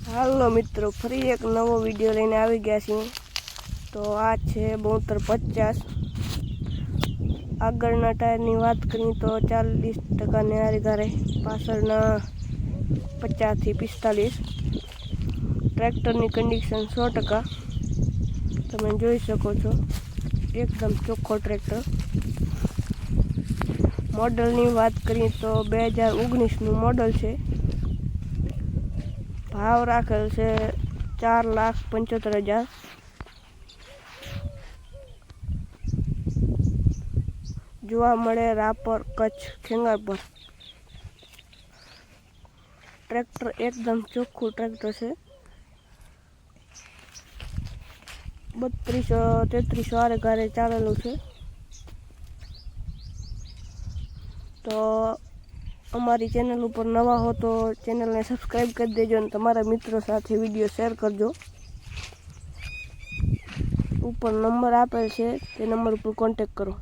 હાલો મિત્રો, ફરી એક નવો વિડીયો લઈને આવી ગયા છીએ। તો આ છે 7250। આગળના ટાયરની વાત કરીએ તો 40% ને આરે પાછળના 50 થી 45। ટ્રેક્ટરની કન્ડિશન 100%। તમે જોઈ શકો છો, એકદમ ચોખ્ખો ટ્રેક્ટર। મોડલની વાત કરીએ તો 2019નું મોડલ છે। ભાવ રાખેલ છે 4,75,000। જોવા મળે રાપર, કચ્છ, ખેંગારપર। ટ્રેક્ટર એકદમ ચોખ્ખું ટ્રેક્ટર છે। 3200-3300 આરે ઘરે ચાલેલું છે। તો અમારી ચેનલ ઉપર નવા હો તો ચેનલને સબસ્ક્રાઈબ કરી દેજો અને તમારા મિત્રો સાથે વિડીયો શેર કરજો। ઉપર નંબર આપેલ છે, તે નંબર ઉપર કોન્ટેક્ટ કરો।